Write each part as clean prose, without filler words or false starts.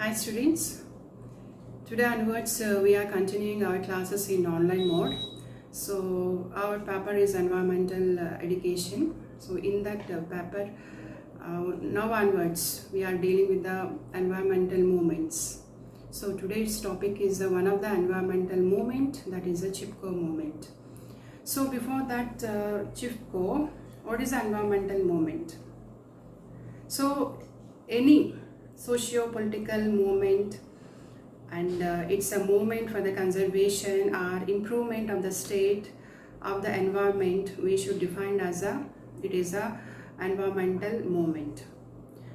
Hi students, today onwards we are continuing our classes in online mode. So our paper is environmental education. So in that paper, now onwards we are dealing with the environmental movements. So today's topic is one of the environmental movement, that is the Chipko movement. So before that, Chipko, what is the environmental movement? So any socio-political movement, and it's a movement for the conservation or improvement of the state of the environment. We should define as it is a environmental movement.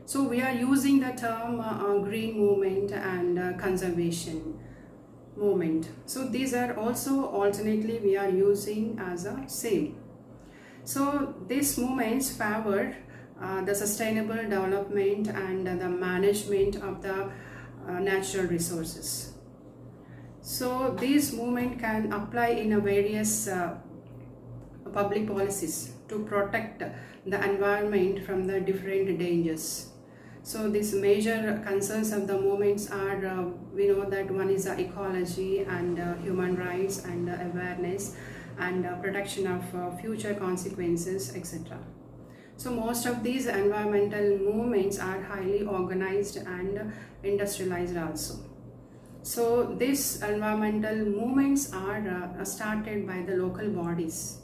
So we are using the term green movement and conservation movement. So these are also alternately we are using as a same. So these movements favor the sustainable development and the management of the natural resources. So this movement can apply in a various public policies to protect the environment from the different dangers. So these major concerns of the movements are, we know that one is ecology and human rights and awareness and protection of future consequences, etc. So most of these environmental movements are highly organized and industrialized also. So these environmental movements are started by the local bodies.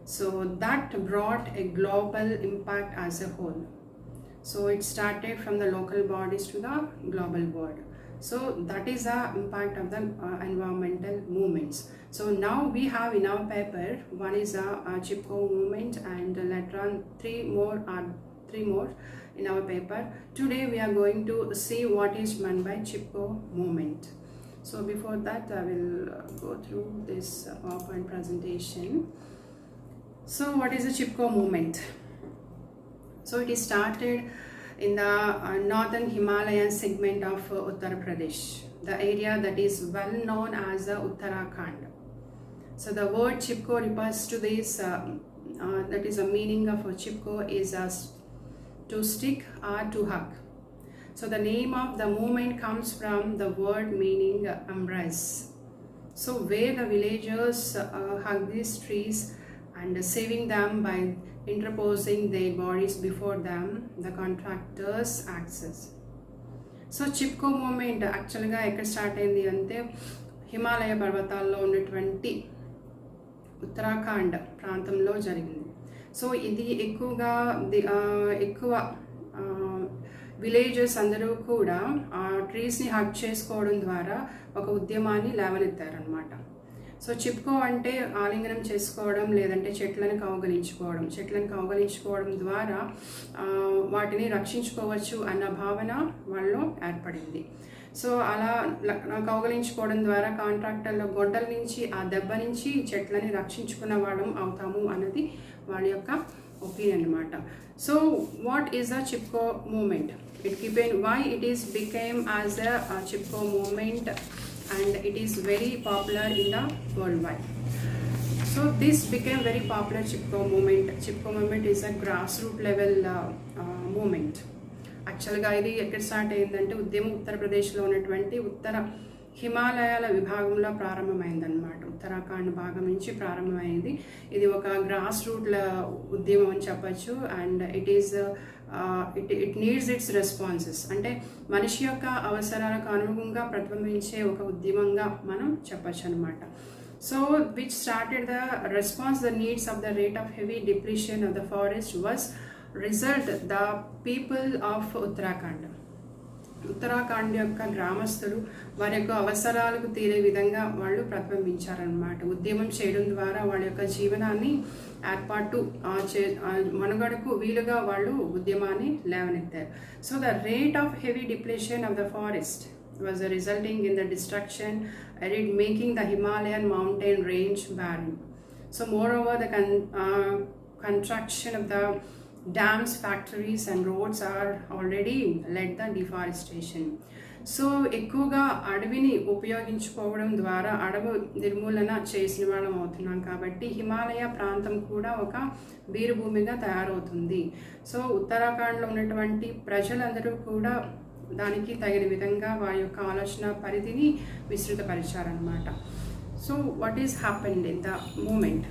So that brought a global impact as a whole. So it started from the local bodies to the global world. So that is the impact of the environmental movements. So now we have in our paper, one is a Chipko movement, and later on three more in our paper. Today we are going to see what is meant by Chipko movement. So before that I will go through this PowerPoint presentation. So what is the Chipko movement? So it is started in the northern Himalayan segment of Uttar Pradesh, the area that is well known as Uttarakhand. So the word Chipko refers to this, that is a meaning of Chipko is to stick or to hug. So the name of the movement comes from the word meaning embrace. So where the villagers hug these trees and saving them by interposing their bodies before them, the contractors access. So Chipko movement actually ekkada start ayindi ante Himalaya పర్వతాల్లో ఉన్నటువంటి ఉత్తరాఖండ్ ప్రాంతంలో జరిగింది. So ఇది ఎక్కువ villages అందరూ కూడా ఆ ట్రీస్ని hug చేసుకోవడం ద్వారా ఒక ఉద్యమాన్ని లేవనెత్తారనమాట. సో చిప్కో అంటే ఆలింగనం చేసుకోవడం, లేదంటే చెట్లను కౌగలించుకోవడం ద్వారా వాటిని రక్షించుకోవచ్చు అన్న భావన వాళ్ళలో ఏర్పడింది. సో అలా కౌగలించుకోవడం ద్వారా కాంట్రాక్టర్ల గొడ్డల నుంచి ఆ దెబ్బ నుంచి చెట్లని రక్షించుకున్న వాళ్ళం అవుతాము అన్నది వాళ్ళ యొక్క ఒపీనియన్ అనమాట. So what is the Chipko movement? why it is became as a Chipko movement, and it is very popular in the worldwide. So this became very popular Chipko movement. Chipko movement is a grassroots level movement. యాక్చువల్గా ఇది ఎక్కడ start అయిందంటే ఉద్యమం ఉత్తరప్రదేశ్లో ఉన్నటువంటి ఉత్తర హిమాలయాల విభాగంలో ప్రారంభమైందనమాట. ఉత్తరాఖండ్ భాగం నుంచి ప్రారంభమైంది. ఇది ఒక గ్రాస్ రూట్ ఉద్యమం అని చెప్పచ్చు. And it needs it's responses, అంటే మనిషి యొక్క అవసరాలకు అనుగుణంగా ప్రతిబింబించే ఒక ఉద్యమంగా మనం చెప్పచ్చు అనమాట. So which started the response the needs of the rate of heavy depletion of the forest was result the people of Uttarakhand. Uttarakhand యొక్క గ్రామస్తులు వారి యొక్క అవసరాలకు తీరే విధంగా వాళ్ళు ప్రతిబింబించారనమాట. ఉద్యమం చేయడం ద్వారా వాళ్ళ యొక్క జీవనాన్ని మనుగడకు వీలుగా వాళ్ళు ఉద్యమాన్ని లేవనెత్తారు. So the rate of heavy depletion of the forest was resulting in the destruction, making the Himalayan mountain range barren. So moreover, the construction of the dams, factories and roads are already led the deforestation. So ఎక్కువగా అడవిని ఉపయోగించుకోవడం ద్వారా అడవి నిర్మూలన చేసిన వాళ్ళం అవుతున్నాం కాబట్టి హిమాలయ ప్రాంతం కూడా ఒక వీరభూమిగా తయారవుతుంది. సో ఉత్తరాఖండ్లో ఉన్నటువంటి ప్రజలందరూ కూడా దానికి తగిన విధంగా వారి యొక్క ఆలోచన పరిధిని విస్తృతపరిచారనమాట. So what is happened in the moment?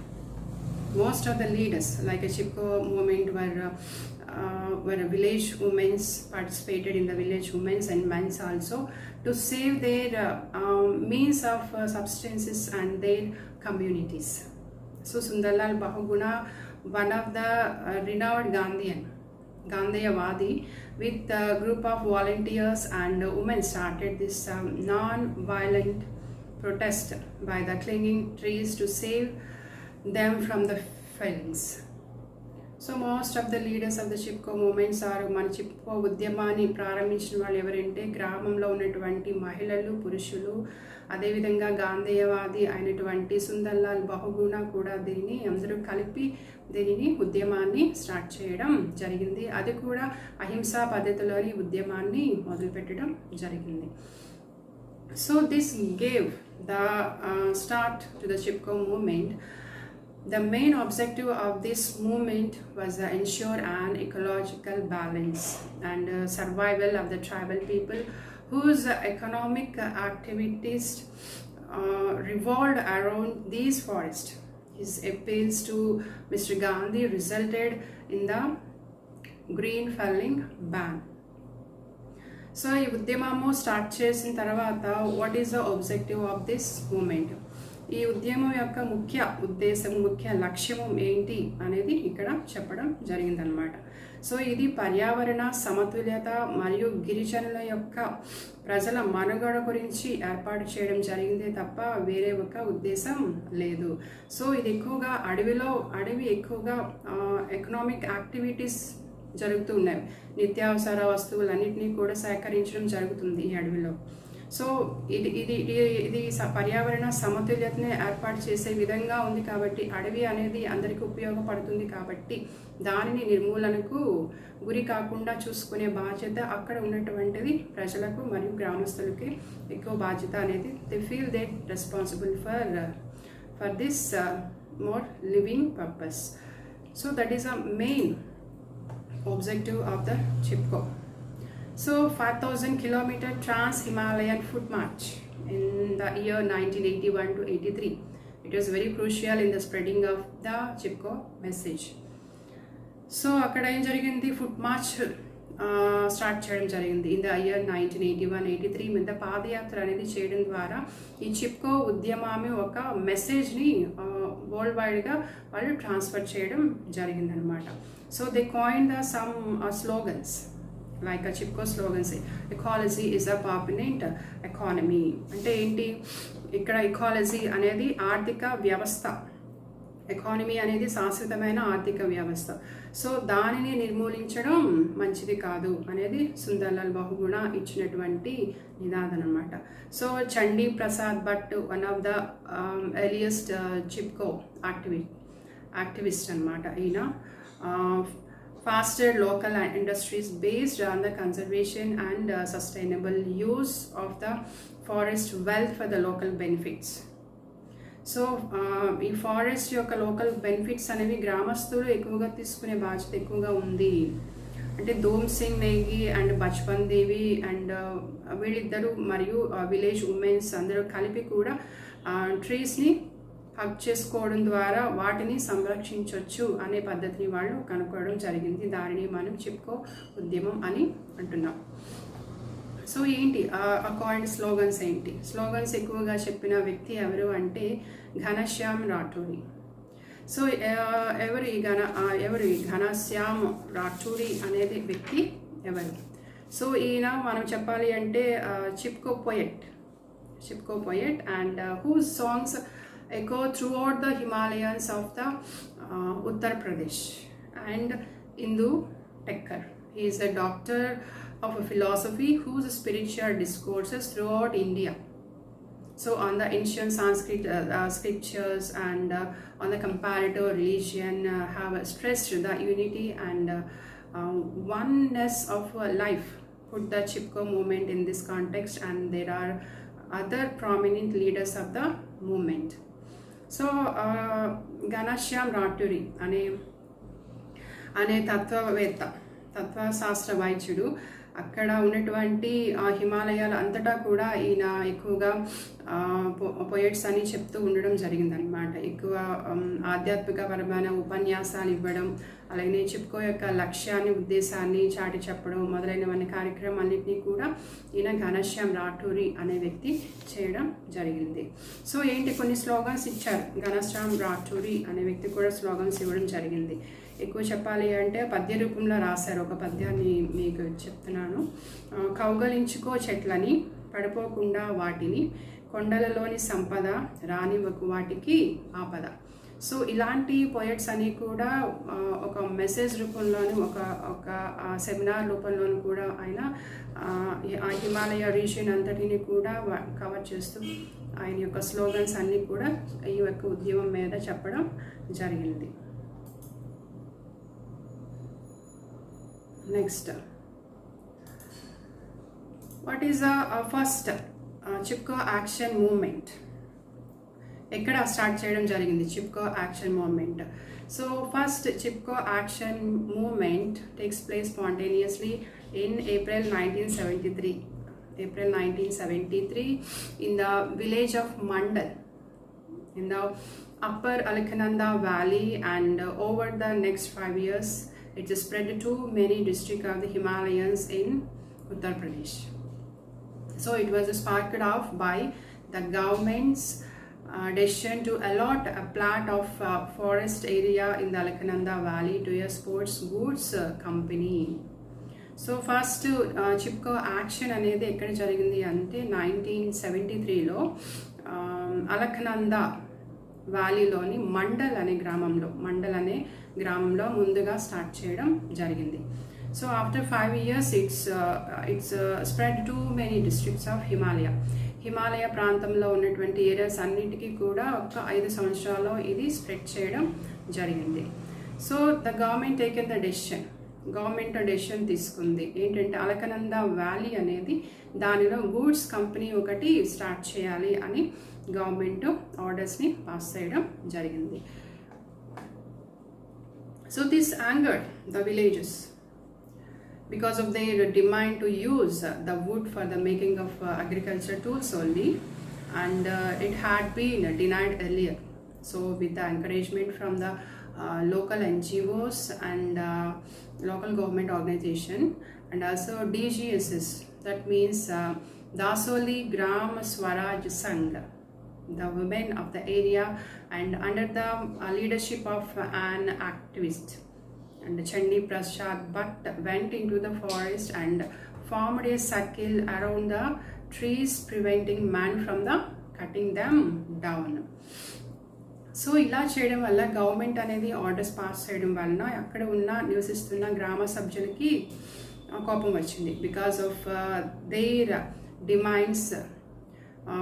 Most of the leaders, like a Chipko movement, were village women participated in the village women's and men's also to save their means of substances and their communities. So Sundarlal Bahuguna, one of the renowned Gandhiyavadi, with a group of volunteers and women started this non-violent protest by the clinging trees to save them from the fellings. So most of the leaders of the Chipko movements are మన చిప్కో ఉద్యమాన్ని ప్రారంభించిన వాళ్ళు ఎవరంటే గ్రామంలో ఉన్నటువంటి మహిళలు, పురుషులు, అదేవిధంగా గాంధేయవాది అయినటువంటి సుందర్లాల్ బహుగుణ కూడా దీనిని అందరూ కలిపి దీనిని ఉద్యమాన్ని స్టార్ట్ చేయడం జరిగింది. అది కూడా అహింసా పద్ధతిలోని ఉద్యమాన్ని మొదలుపెట్టడం జరిగింది. So this gave the start to the Chipko movement. The main objective of this movement was to ensure an ecological balance and survival of the tribal people whose economic activities revolved around these forests. His appeals to Mr. Gandhi resulted in the green felling ban. So ఈ ఉద్యమము start చేసిన తర్వాత what is the objective of this movement? ఈ ఉద్యమం యొక్క ముఖ్య ఉద్దేశం, ముఖ్య లక్ష్యము ఏంటి అనేది ఇక్కడ చెప్పడం జరిగిందనమాట. సో ఇది పర్యావరణ సమతుల్యత మరియు గిరిజనుల యొక్క ప్రజల మనుగడ గురించి ఏర్పాటు చేయడం జరిగిందే తప్ప వేరే ఒక ఉద్దేశం లేదు. సో ఇది ఎక్కువగా అడవి ఎక్కువగా ఎకనామిక్ యాక్టివిటీస్ జరుగుతూ ఉన్నాయి. నిత్యావసర వస్తువులన్నింటినీ కూడా సేకరించడం జరుగుతుంది ఈ అడవిలో. సో ఇది పర్యావరణ సమతుల్యతని ఏర్పాటు చేసే విధంగా ఉంది కాబట్టి అడవి అనేది అందరికీ ఉపయోగపడుతుంది కాబట్టి దానిని నిర్మూలనకు గురి కాకుండా చూసుకునే బాధ్యత అక్కడ ఉన్నటువంటిది ప్రజలకు మరియు గ్రామస్తులకి ఎక్కువ బాధ్యత అనేది. They feel they responsible for this more living purpose. So that is a main objective of the Chipko. So 5,000 kilometer trans-Himalayan foot march in the year 1981 to 83. It was very crucial in the spreading of the Chipko message. So akkada em jarigindi, foot march start చేయడం జరిగింది in the year 1981-83 మీద పాదయాత్ర అనేది చేయడం ద్వారా ఈ చిప్కో ఉద్యమాన్ని ఒక మెసేజ్ని వరల్డ్ వైడ్గా వాళ్ళు ట్రాన్స్ఫర్ చేయడం జరిగిందనమాట. So they coined some slogans like Chipko slogans. Ecology is a permanent economy అంటే ఏంటి? ఇక్కడ ఎకాలజీ అనేది ఆర్థిక వ్యవస్థ, ఎకానమీ అనేది శాశ్వతమైన ఆర్థిక వ్యవస్థ. సో దానిని నిర్మూలించడం మంచిది కాదు అనేది సుందర్లాల్ బహుగుణ ఇచ్చినటువంటి నినాదం అనమాట. So Chandi Prasad Bhatt one of the earliest Chipko activist అనమాట. ఈయన fostered local industries based on the conservation and sustainable use of the forest wealth for the local benefits. So ఈ ఫారెస్ట్ యొక్క లోకల్ బెనిఫిట్స్ అనేవి గ్రామస్తులు ఎక్కువగా తీసుకునే బాధ్యత ఎక్కువగా ఉంది. అంటే ధోమ్ సింగ్ నేగి అండ్ బచ్పన్ దేవి అండ్ వీళ్ళిద్దరూ మరియు విలేజ్ ఉమెన్స్ అందరూ కలిపి కూడా ట్రీస్ని హక్ చేసుకోవడం ద్వారా వాటిని సంరక్షించవచ్చు అనే పద్ధతిని వాళ్ళు కనుక్కోవడం జరిగింది. దానిని మనం చిప్కో ఉద్యమం అని అంటున్నాం. సో ఏంటి ఆ కాయిన్ స్లోగన్స్ ఏంటి? స్లోగన్స్ ఎక్కువగా చెప్పిన వ్యక్తి ఎవరు అంటే ఘనశ్యామ్ రాఠోరి. సో ఎవరు ఈ ఘనశ్యామ్ రాఠోరి అనేది వ్యక్తి ఎవరు? సో ఈయన మనం చెప్పాలి అంటే Chipko poet and whose songs echo throughout the Himalayas of the Uttar Pradesh and Hindu Tekkar. He is a doctor of philosophy whose spiritual discourses throughout India. So on the ancient Sanskrit scriptures and on the comparative religion have stressed the unity and oneness of life. Put the Chipko movement in this context, and there are other prominent leaders of the movement. So Ghanshyam Rathori అనే తత్వశాస్త్ర వైద్యుడు అక్కడ ఉన్నటువంటి హిమాలయాల అంతటా కూడా ఈయన ఎక్కువగా పోయట్స్ అని చెప్తూ ఉండడం జరిగిందనమాట. ఎక్కువ ఆధ్యాత్మికపరమైన ఉపన్యాసాలు ఇవ్వడం, అలాగే చిప్కో యొక్క లక్ష్యాన్ని, ఉద్దేశాన్ని చాటి చెప్పడం మొదలైనవన్నీ కార్యక్రమాలన్నింటినీ కూడా ఈయన ఘనశ్యామ్ రాఠూరి అనే వ్యక్తి చేయడం జరిగింది. సో ఏంటి, కొన్ని స్లోగన్స్ ఇచ్చారు. ఘనశ్యామ్ రాఠూరి అనే వ్యక్తి కూడా స్లోగన్స్ ఇవ్వడం జరిగింది. ఎక్కువ చెప్పాలి అంటే పద్య రూపంలో రాశారు. ఒక పద్యాన్ని మీకు చెప్తున్నాను. కౌగలించుకో చెట్లని, పడిపోకుండా వాటిని, కొండలలోని సంపద రానివ్వకు వాటికి ఆపద. సో ఇలాంటి పోయట్స్ అని కూడా ఒక మెసేజ్ రూపంలోను, ఒక సెమినార్ రూపంలోను కూడా ఆయన ఆ హిమాలయ రీజియన్ అంతటిని కూడా కవర్ చేస్తూ ఆయన యొక్క స్లోగన్స్ అన్నీ కూడా ఈ యొక్క ఉద్యమం మీద చెప్పడం జరిగింది. Next, what is the first Chipko action movement? ఎక్కడ స్టార్ట్ చేయడం జరిగింది Chipko action movement? So first Chipko action movement takes place spontaneously in April 1973. April 1973 in the village of Mandal in the upper Alaknanda valley, and over the next 5 years it is spread to many districts of the Himalayas in Uttar Pradesh. So it was sparked off by the government's decision to allot a plot of forest area in the Alaknanda valley to a sports goods company. So first Chipko action అనేది ఎక్కడ జరిగింది అంటే 1973లో అలక్నందా వ్యాలీలోని మండల్ అనే గ్రామంలో ముందుగా start చేయడం జరిగింది. So after 5 years it's spread to many districts of Himalaya ప్రాంతంలో ఉన్నటువంటి ఏరియాస్ అన్నిటికీ కూడా ఒక 5 సంవత్సరాల్లో ఇది స్ప్రెడ్ చేయడం జరిగింది. So the government taken the decision, government decision తీసుకుంది ఏంటంటే అలకనంద వ్యాలీ అనేది దానిలో గూడ్స్ కంపెనీ ఒకటి స్టార్ట్ చేయాలి అని గవర్నమెంట్ ఆర్డర్స్ని పాస్ చేయడం జరిగింది. So this angered the villagers because of their demand to use the wood for the making of agriculture tools only, and it had been denied earlier. So with the encouragement from the local NGOs and local government organization, and also DGSs, that means Dasoli Gram Swaraj Sangh, the women of the area, and under the leadership of an activist and Chandi Prasad Bhatt, went into the forest and formed a circle around the trees, preventing man from the cutting them down. So ఇలా చేయడం వల్ల government అనేది orders pass చేయడం వలన అక్కడ నివసిస్తున్న గ్రామ సభ్యులకి కోపం వచ్చింది. Because of their demands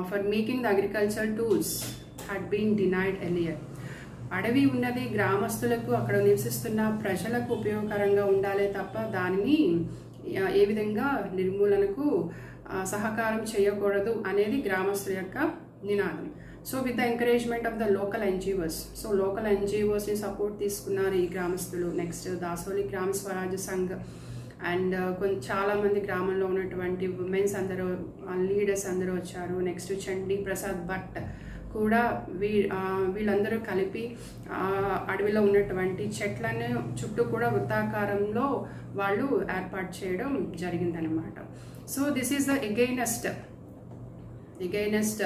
for making the agricultural tools had been denied earlier. అడవి ఉన్నది గ్రామస్తులకు, అక్కడ నివసిస్తున్న ప్రజలకు ఉపయోగకరంగా ఉండాలే తప్ప దానిని ఏ విధంగా నిర్మూలనకు సహకారం చేయకూడదు అనేది గ్రామస్తుల యొక్క నినాదం. So with the encouragement of the local NGOs, so local ఎన్జిఓస్ని సపోర్ట్ తీసుకున్నారు ఈ గ్రామస్తులు. నెక్స్ట్ దాసోలి గ్రామ స్వరాజ్ సంఘ్ అండ్ చాలామంది గ్రామంలో ఉన్నటువంటి ఉమెన్స్ అందరూ, లీడర్స్ అందరూ వచ్చారు. నెక్స్ట్ చండీ ప్రసాద్ భట్ కూడా వీళ్ళందరూ కలిపి అడవిలో ఉన్నటువంటి చెట్లను చుట్టూ కూడా వృత్తాకారంలో వాళ్ళు ఏర్పాటు చేయడం జరిగిందనమాట. So this is the against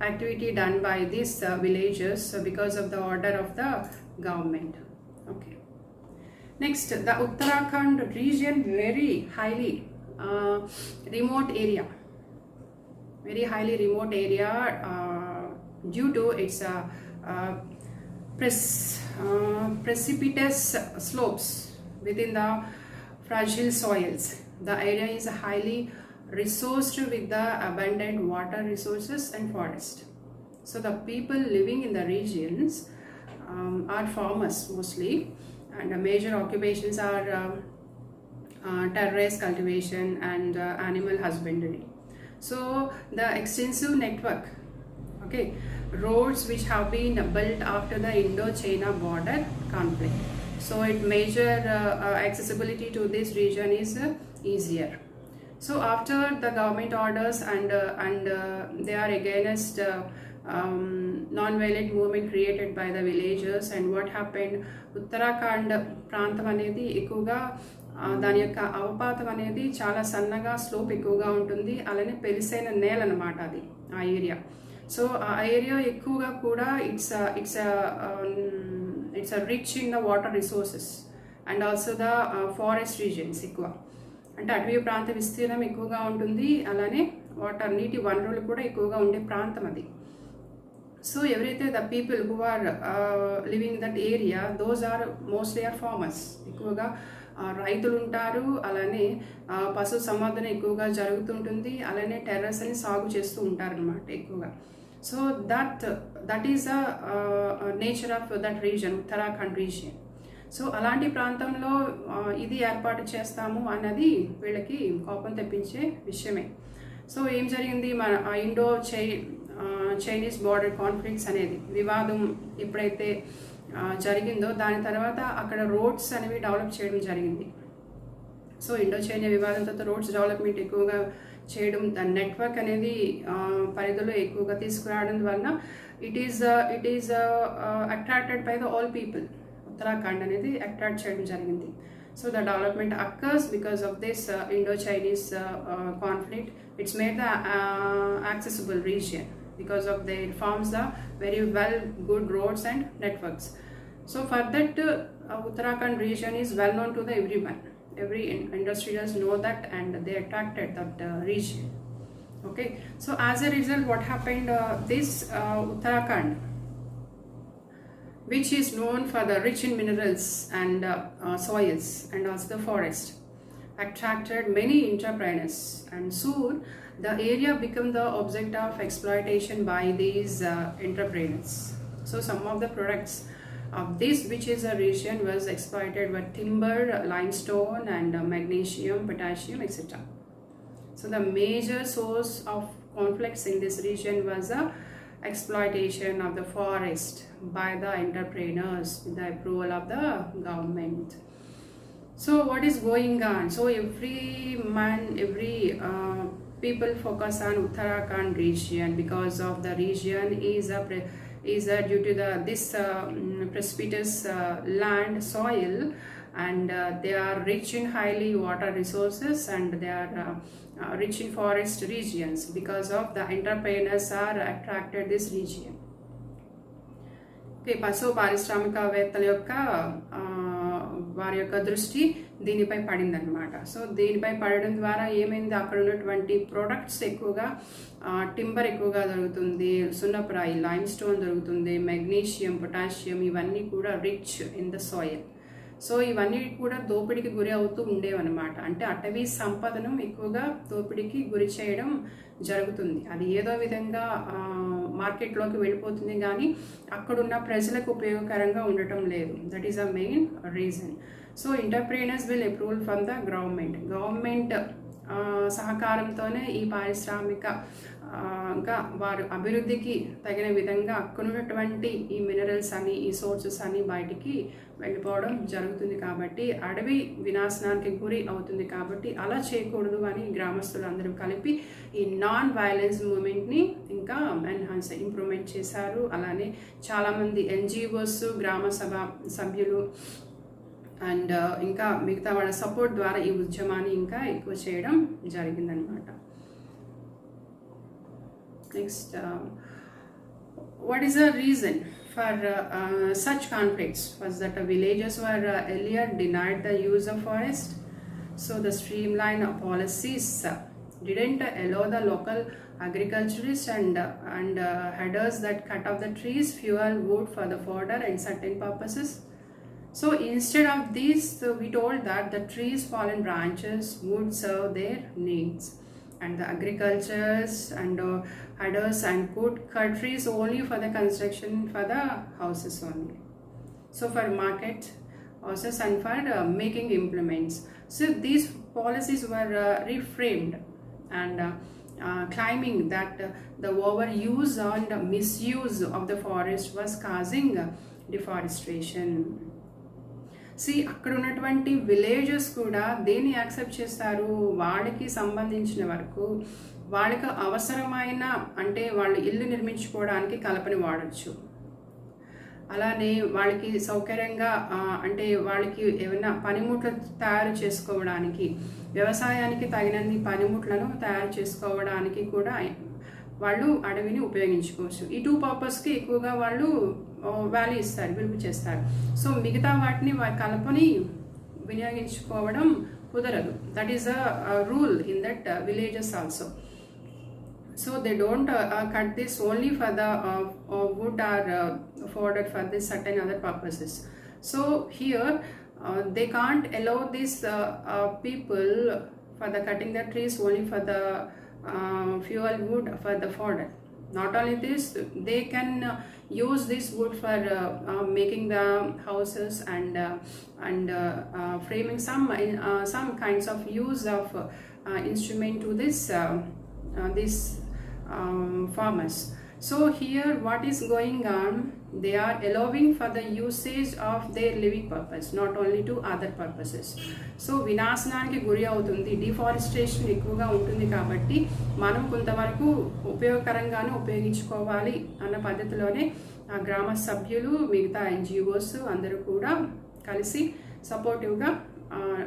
activity done by these villagers because of the order of the government. Okay. Next, the Uttarakhand region, very highly remote area, due to its precipitous slopes within the fragile soils. The area is highly resourced with the abundant water resources and forest. So the people living in the regions are farmers mostly, and the major occupations are terrace cultivation and animal husbandry. So the extensive network, okay, roads which have been built after the Indo-China border conflict. So its major accessibility to this region is easier. So after the government orders and they are against non-violent movement created by the villagers, and what happened, Uttarakhand ప్రాంతం అనేది ఎక్కువగా దాని యొక్క అవపాతం అనేది చాలా సన్నగా slope ఎక్కువగా ఉంటుంది, అలానే పెలిసైన నేల అన్నమాట అది ఆ ఏరియా. సో ఆ ఏరియా ఎక్కువగా కూడా it's rich in the water resources and also the forest regions ఎక్కువ, అంటే అటవీ ప్రాంత విస్తీర్ణం ఎక్కువగా ఉంటుంది, అలానే వాటర్ నీటి వనరులు కూడా ఎక్కువగా ఉండే ప్రాంతం అది. సో ఎవరైతే the people who are living that area, those are mostly are farmers, ఎక్కువగా రైతులు ఉంటారు, అలానే పశు సంవర్ధన ఎక్కువగా జరుగుతుంటుంది, అలానే టెర్రస్ అని సాగు చేస్తూ ఉంటారు అనమాట ఎక్కువగా. So that is the nature of that reason, Uttarakhand region. So అలాంటి ప్రాంతంలో ఇది ఏర్పాటు చేస్తాము అన్నది వీళ్ళకి కోపం తెప్పించే విషయమే. సో ఏం జరిగింది, మన ఇండో చైనీస్ బార్డర్ కాన్ఫ్లిక్ట్స్ అనేది వివాదం ఎప్పుడైతే జరిగిందో దాని తర్వాత అక్కడ రోడ్స్ అనేవి డెవలప్ చేయడం జరిగింది. సో ఇండో చైనా వివాదం తర్వాత రోడ్స్ డెవలప్మెంట్ ఎక్కువగా చేయడం, దాని నెట్వర్క్ అనేది పరిధిలో ఎక్కువగా తీసుకురావడం వలన it is attracted by the all people. Uttarakhand అనేది అట్రాక్ట్ చేయడం జరిగింది. So the development occurs because of this Indo-Chinese conflict. It's made the accessible region because of they forms the very well good roads and networks. So for that Uttarakhand region is well known to the everyone. Every industrials know that and they attracted that region. Okay, so as a result what happened, this Uttarakhand, which is known for the rich in minerals and soils and also the forest, attracted many entrepreneurs, and soon the area became the object of exploitation by these entrepreneurs. So some of the products of this, which is a region, was exploited with timber, limestone and magnesium, potassium, etc. So the major source of conflicts in this region was the exploitation of the forest by the entrepreneurs with the approval of the government. So what is going on? So every people focus on Uttarakhand region because of the region is due to this precipitous land soil, and they are rich in highly water resources, and they are rich in forest regions. Because of the entrepreneurs are attracted this region. Okay, so పారిశ్రామికవేత్తల యొక్క వారి యొక్క దృష్టి దీనిపై పడిందనమాట. So దీనిపై పడడం ద్వారా ఏమైంది, అక్కడ ఉన్నటువంటి ప్రొడక్ట్స్ ఎక్కువగా టింబర్ ఎక్కువగా దొరుకుతుంది, సున్నపురాయి లైమ్ స్టోన్ దొరుకుతుంది, మెగ్నీషియం, పొటాషియం, ఇవన్నీ కూడా rich in the soil. So ఇవన్నీ కూడా దోపిడీకి గురి అవుతూ ఉండేవన్నమాట. అంటే అటవీ సంపదను ఎక్కువగా దోపిడీకి గురి చేయడం జరుగుతుంది. అది ఏదో విధంగా మార్కెట్లోకి వెళ్ళిపోతుంది, కానీ అక్కడున్న ప్రజలకు ఉపయోగకరంగా ఉండటం లేదు. That is a main reason. So entrepreneurs will approval from the government సహకారంతోనే ఈ పారిశ్రామిక ఇంకా వారు అభివృద్ధికి తగిన విధంగా అక్కడున్నటువంటి ఈ మినరల్స్ అని, ఈ సోర్సెస్ అని బయటికి వెళ్ళిపోవడం జరుగుతుంది. కాబట్టి అడవి వినాశనానికి గురి అవుతుంది. కాబట్టి అలా చేయకూడదు అని గ్రామస్తులు అందరూ కలిపి ఈ నాన్ వైలెన్స్ మూమెంట్ని ఇంకా ఇంప్రూవ్మెంట్ చేశారు. అలానే చాలామంది NGOs, గ్రామ సభ సభ్యులు అండ్ ఇంకా మిగతా వాళ్ళ సపోర్ట్ ద్వారా ఈ ఉద్యమాన్ని ఇంకా ఎక్కువ చేయడం జరిగిందనమాట. Next, what is the reason for such conflicts? Was that villagers were earlier denied the use of forest, so the streamline policies didn't allow the local agriculturists and herders that cut off the trees, fuel, wood for the fodder and certain purposes. So instead of this, we told that the trees, fallen branches would serve their needs, and the agricultures and herders and could cut trees only for the construction for the houses only. So for market houses and for making implements. So these policies were reframed and claiming that the overuse and misuse of the forest was causing deforestation. అక్కడ ఉన్నటువంటి villages కూడా దేన్ని accept చేస్తారు, వాళ్ళకి సంబంధించిన వరకు వాళ్ళకి అవసరమైన అంటే వాళ్ళు ఇల్లు నిర్మించుకోవడానికి కలపని వాడచ్చు. అలానే వాళ్ళకి సౌకర్యంగా అంటే వాళ్ళకి ఏమైనా పనిముట్లు తయారు చేసుకోవడానికి, వ్యవసాయానికి తగినన్ని పనిముట్లను తయారు చేసుకోవడానికి కూడా వాళ్ళు అడవిని ఉపయోగించుకోవచ్చు. ఈ 2 పర్పస్కి ఎక్కువగా వాళ్ళు వాల్యూ ఇస్తారు, విలువ చేస్తారు. సో మిగతా వాటిని కలపని వినియోగించుకోవడం కుదరదు. That is a rule in that villages also. So they don't cut this only for the wood or fodder for this certain other purposes. So here they can't allow these people for the cutting the trees only for the fuel wood for the fodder. Not only this, they can use this wood for making the houses and framing some kinds of use of instrument to this farmers. So here what is going on, they are allowing for the usage of their living purpose, not only to other purposes. So వినాశనానికి గురి అవుతుంది, deforestation ఎక్కువగా ఉంటుంది. కాబట్టి మనం కొంతవరకు ఉపయోగకరంగానే ఉపయోగించుకోవాలి అన్న పద్ధతిలోనే ఆ గ్రామ సభ్యులు, మిగతా NGOs అందరూ కూడా కలిసి సపోర్టివ్గా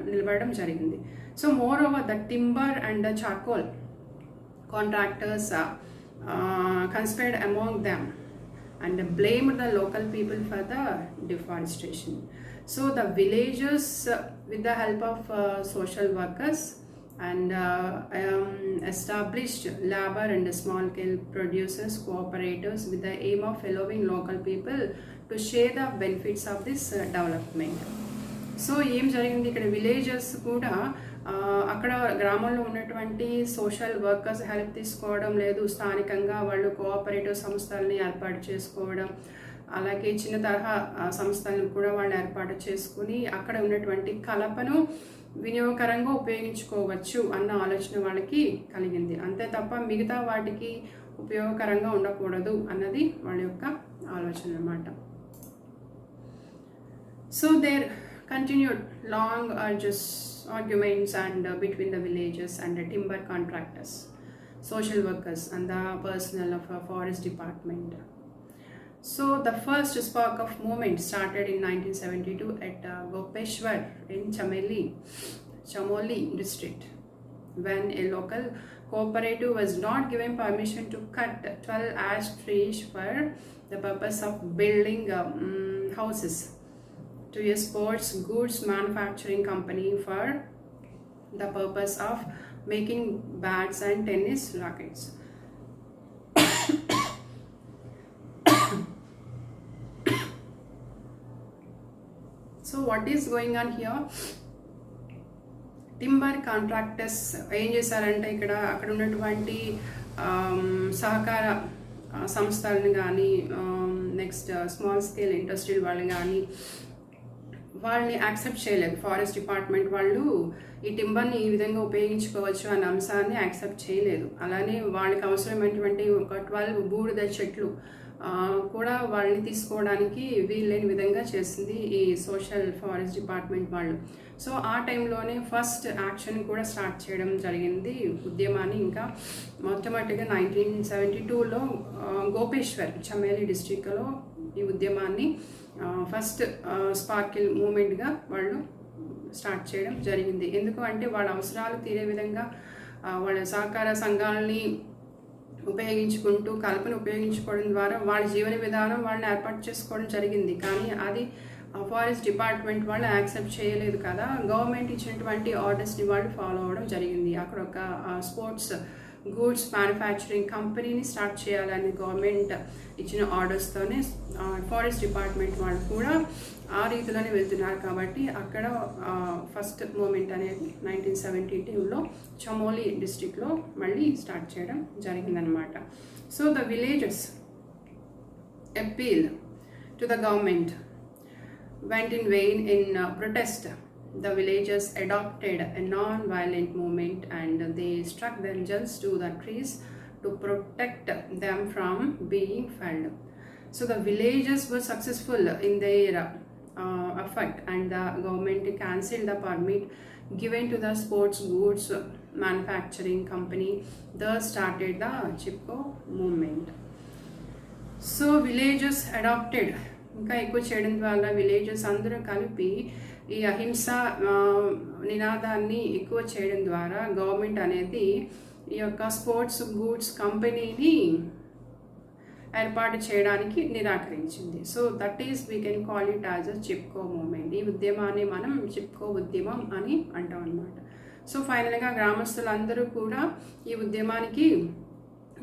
నిలబడడం జరిగింది. So more over the timber and the charcoal contractors conspired among them and blamed the local people for the deforestation. So the villagers with the help of social workers and established labor and small scale producers, cooperators with the aim of allowing local people to share the benefits of this development. So ఏం జరిగింది ఇక్కడ, villages కూడా అక్కడ గ్రామంలో ఉన్నటువంటి social workers help తీసుకోవడం లేదు, స్థానికంగా వాళ్ళు కోఆపరేటివ్ సంస్థలని ఏర్పాటు చేసుకోవడం, అలాగే చిన్న తరహా సంస్థలను కూడా వాళ్ళు ఏర్పాటు చేసుకుని అక్కడ ఉన్నటువంటి కలపను వినియోగకరంగా ఉపయోగించుకోవచ్చు అన్న ఆలోచన వాళ్ళకి కలిగింది. అంతే తప్ప మిగతా వాటికి ఉపయోగకరంగా ఉండకూడదు అన్నది వాళ్ళ యొక్క ఆలోచన అన్నమాట. So there continued long arguments and between the villages and the timber contractors, social workers and the personnel of a forest department. So the first spark of movement started in 1972 at Gopeshwar in Chamoli district, when a local cooperative was not given permission to cut 12 ash trees for the purpose of building houses to a sports goods manufacturing company for the purpose of making bats and tennis rackets. So what is going on here? Timber contractors ఏం చేశారంటే అక్కడ ఉన్నటువంటి సహకార సంస్థలను కానీ, next small scale industry వాళ్ళని కానీ వాళ్ళని యాక్సెప్ట్ చేయలేదు. ఫారెస్ట్ డిపార్ట్మెంట్ వాళ్ళు ఈ టింబర్ని ఈ విధంగా ఉపయోగించుకోవచ్చు అనే అంశాన్ని యాక్సెప్ట్ చేయలేదు. అలానే వాళ్ళకి అవసరమైనటువంటి ఒక 12 బూడిద చెట్లు కూడా వాళ్ళని తీసుకోవడానికి వీల్లేని విధంగా చేసింది ఈ సోషల్ ఫారెస్ట్ డిపార్ట్మెంట్ వాళ్ళు. సో ఆ టైంలోనే ఫస్ట్ యాక్షన్ కూడా స్టార్ట్ చేయడం జరిగింది ఉద్యమాన్ని. ఇంకా మొట్టమొదటిగా 1972లో గోపేశ్వర్ చమేలి డిస్ట్రిక్ట్లో ఈ ఉద్యమాన్ని ఫస్ట్ స్పార్కిల్ మూమెంట్గా వాళ్ళు స్టార్ట్ చేయడం జరిగింది. ఎందుకు అంటే వాళ్ళ అవసరాలు తీరే విధంగా వాళ్ళ సహకార సంఘాలని ఉపయోగించుకుంటూ కలపను ఉపయోగించుకోవడం ద్వారా వాళ్ళ జీవన విధానం వాళ్ళని ఏర్పాటు చేసుకోవడం జరిగింది. కానీ అది ఫారెస్ట్ డిపార్ట్మెంట్ వాళ్ళు యాక్సెప్ట్ చేయలేదు కదా. గవర్నమెంట్ ఇచ్చినటువంటి ఆర్డర్స్ని వాళ్ళు ఫాలో అవ్వడం జరిగింది. అక్కడ ఒక స్పోర్ట్స్ గూడ్స్ మ్యానుఫ్యాక్చరింగ్ కంపెనీని స్టార్ట్ చేయాలని గవర్నమెంట్ ఇచ్చిన ఆర్డర్స్తోనే ఫారెస్ట్ డిపార్ట్మెంట్ వాళ్ళు కూడా ఆ రీతిలోనే వెళ్తున్నారు. కాబట్టి అక్కడ ఫస్ట్ మూమెంట్ అనేది 1972లో చమోలి డిస్ట్రిక్ట్లో మళ్ళీ స్టార్ట్ చేయడం జరిగిందనమాట. So the villages appeal to the government went in vain. In protest, the villagers adopted a non-violent movement and they struck themselves to the trees to protect them from being felled. So the villagers were successful in their effect, and the government cancelled the permit given to the sports goods manufacturing company. Thus started the Chipko movement. So villages adapted ఇంకా ఎక్కువ చేయడం ద్వారా villages అందరూ కలిపి ఈ అహింస నినాదాన్ని ఎక్కువ చేయడం ద్వారా గవర్నమెంట్ అనేది ఈ యొక్క స్పోర్ట్స్ గూడ్స్ కంపెనీని ఏర్పాటు చేయడానికి నిరాకరించింది. So that is we can call it as a Chipko movement. ఈ ఉద్యమాన్ని మనం చిప్కో ఉద్యమం అని అంటాం అన్నమాట. సో ఫైనల్గా గ్రామస్తులందరూ కూడా ఈ ఉద్యమానికి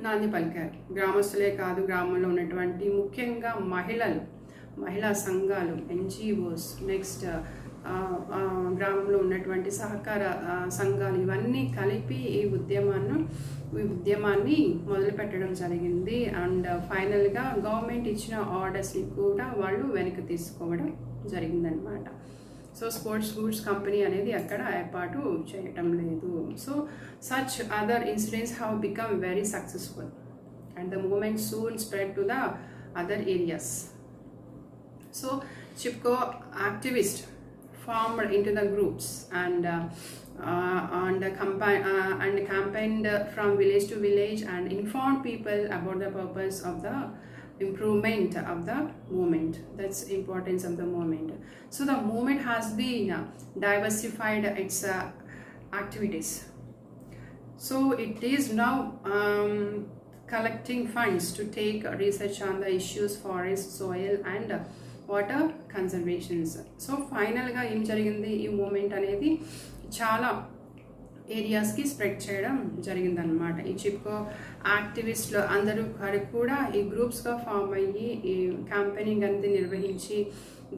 నాంది పలికారు. గ్రామస్తులే కాదు, గ్రామంలో ఉన్నటువంటి ముఖ్యంగా మహిళా సంఘాలు, ఎన్జిఓస్, నెక్స్ట్ గ్రామంలో ఉన్నటువంటి సహకార సంఘాలు, ఇవన్నీ కలిపి ఈ ఉద్యమాన్ని మొదలుపెట్టడం జరిగింది. అండ్ ఫైనల్గా గవర్నమెంట్ ఇచ్చిన ఆర్డర్స్ని కూడా వాళ్ళు వెనక్కి తీసుకోవడం జరిగిందనమాట. సో స్పోర్ట్స్ గూడ్స్ కంపెనీ అనేది అక్కడ ఏర్పాటు చేయటం లేదు. So such other incidents have become very successful and the movement soon spread to the other areas. So Chipko activist formed into the groups and campaigned from village to village and informed people about the purpose of the improvement of the movement. That's importance of the movement. So the movement has been diversified its activities. So it is now collecting funds to take research on the issues forest, soil and water conservations. So ఫైనల్గా ఏం జరిగింది, ఈ moment అనేది చాలా ఏరియాస్కి spread చేయడం జరిగిందనమాట. ఈ చిప్కో యాక్టివిస్టులు అందరూ కూడా ఈ గ్రూప్స్గా ఫామ్ అయ్యి ఈ క్యాంపెయినింగ్ అనేది నిర్వహించి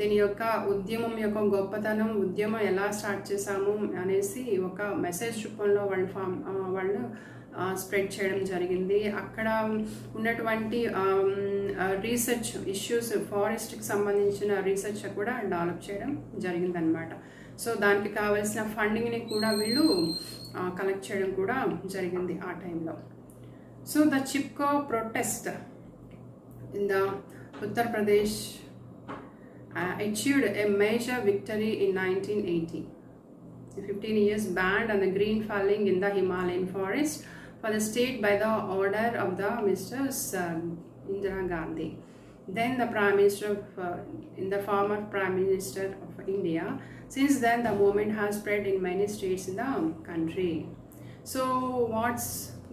దీని యొక్క ఉద్యమం యొక్క గొప్పతనం, ఉద్యమం ఎలా స్టార్ట్ చేశాము అనేసి ఒక మెసేజ్ రూపంలో వాళ్ళు స్ప్రెడ్ చేయడం జరిగింది. అక్కడ ఉన్నటువంటి రీసెర్చ్ ఇష్యూస్, ఫారెస్ట్కి సంబంధించిన రీసెర్చ్ కూడా డెవలప్ చేయడం జరిగిందనమాట. సో దానికి కావాల్సిన ఫండింగ్ని కూడా వీళ్ళు కలెక్ట్ చేయడం కూడా జరిగింది ఆ టైంలో. So the Chipko protest in the Uttar Pradesh achieved a major victory in 1980. 15 years banned and the green felling in the Himalayan forest for the state by the order of the Mrs. Indira Gandhi, then the Prime Minister in the former Prime Minister of India. Since then the movement has spread in many states in the country. So what's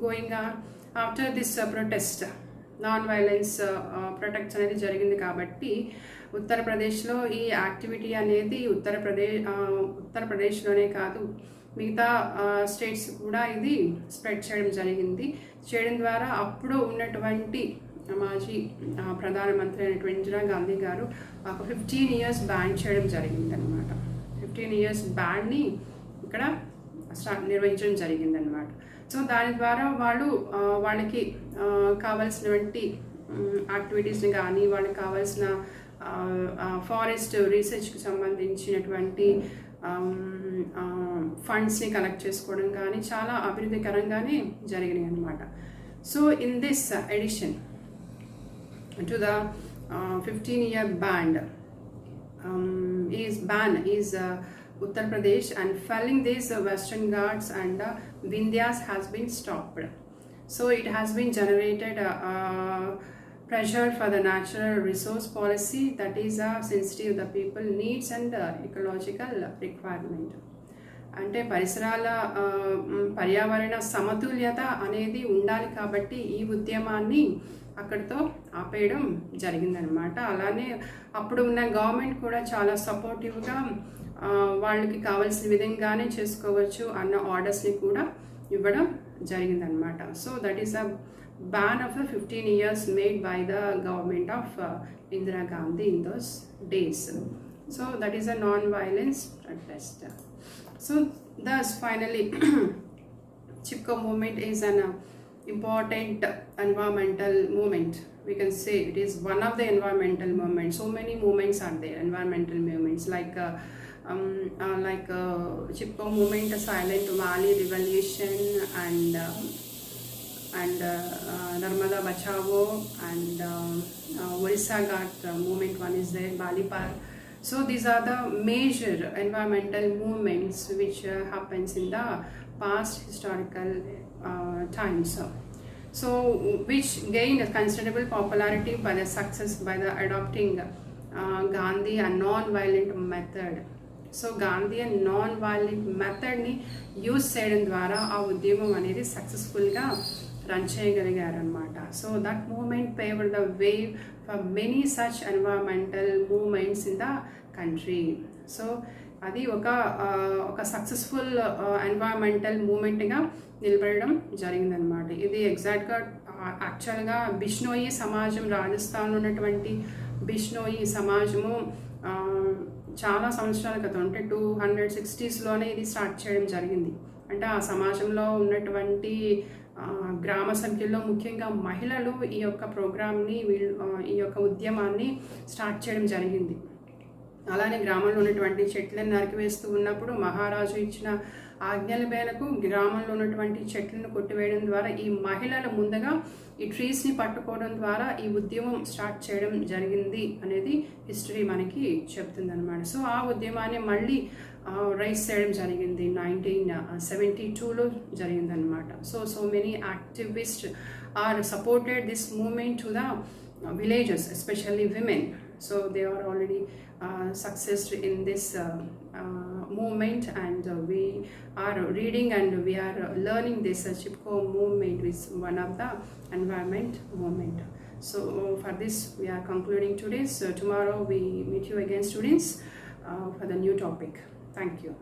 going on after this protest? Non-violence protects అనేది జరిగింది కాబట్టి ఉత్తరప్రదేశ్లో ఈ activity అనేది ఉత్తరప్రదేశ్లోనే కాదు మిగతా states కూడా ఇది స్ప్రెడ్ చేయడం ద్వారా అప్పుడు ఉన్నటువంటి మాజీ ప్రధానమంత్రి అయినటువంటి ఇందిరా గాంధీ గారు ఒక 15 years బ్యాన్ చేయడం జరిగిందనమాట. 15 years బ్యాన్ని ఇక్కడ నిర్వహించడం జరిగిందనమాట. సో దాని ద్వారా వాళ్ళకి కావాల్సినటువంటి యాక్టివిటీస్ని కానీ, వాళ్ళకి కావాల్సిన ఫారెస్ట్ రీసెర్చ్కి సంబంధించినటువంటి ఫండ్స్ని కలెక్ట్ చేసుకోవడం కానీ చాలా అభివృద్ధికరంగానే జరిగినాయి అన్నమాట. So in this edition to the 15-year ban is Uttar Pradesh, and felling these Western Ghats and Vindhyas has been stopped. So it has been generated pressure for the natural resource policy that is sensitive the people needs and ecological requirement. అంటే పర్యావరణ సమతుల్యత అనేది ఉండాలి కాబట్టి ఈ ఉద్యమాన్ని అక్కడితో ఆపేయడం జరిగిందనమాట. అలానే అప్పుడు ఉన్న గవర్నమెంట్ కూడా చాలా సపోర్టివ్గా వాళ్ళకి కావాల్సిన విధంగానే చేసుకోవచ్చు అన్న ఆర్డర్స్ని కూడా ఇవ్వడం జరిగిందనమాట. So that is a ban of the 15 years made by the government of Indira Gandhi in those days. So that is a non-violence protest. So thus finally Chipko movement is an important environmental movement. We can say it is one of the environmental movements. So many movements are there, environmental movements like Chipko movement, Silent Valley Revolution, and Narmada Bachao, and Orissa Ghat movement one is there, Balipar So these are the major environmental movements which happens in the past historical times. So which gained a considerable popularity by the success by the adopting Gandhi a non-violent method. So Gandhi non violent మెథడ్ని use చేయడం ద్వారా ఆ ఉద్యమం అనేది సక్సెస్ఫుల్గా run చేయగలిగారనమాట. So that movement paved the way for many such environmental movements in the country. So అది ఒక సక్సెస్ఫుల్ ఎన్వైరన్మెంటల్ మూమెంట్గా నిలబడడం జరిగిందనమాట. ఇది ఎగ్జాక్ట్గా యాక్చువల్గా బిష్నోయి సమాజం, రాజస్థాన్లో ఉన్నటువంటి బిష్నోయి సమాజము చాలా సంవత్సరాల క్రితం అంటే 260s ఇది స్టార్ట్ చేయడం జరిగింది. అంటే ఆ సమాజంలో ఉన్నటువంటి గ్రామ సభ్యుల్లో ముఖ్యంగా మహిళలు ఈ యొక్క ప్రోగ్రామ్ని ఈ యొక్క ఉద్యమాన్ని స్టార్ట్ చేయడం జరిగింది. అలానే గ్రామంలో ఉన్నటువంటి చెట్లను నరికివేస్తూ ఉన్నప్పుడు మహారాజు ఇచ్చిన ఆజ్ఞల మేరకు గ్రామంలో ఉన్నటువంటి చెట్లను కొట్టివేయడం ద్వారా ఈ మహిళల ముందుగా ఈ ట్రీస్ని పట్టుకోవడం ద్వారా ఈ ఉద్యమం స్టార్ట్ చేయడం జరిగింది అనేది హిస్టరీ మనకి చెప్తుంది అనమాట. సో ఆ ఉద్యమాన్ని మళ్ళీ రైజ్ చేయడం జరిగింది 1972లో జరిగిందనమాట. So many activist are supported this movement to the villages, especially women. So they are already successed in this movement, and we are reading and we are learning this Chipko movement is one of the environment movement. So for this we are concluding today. So tomorrow we meet you again, students, for the new topic. Thank you.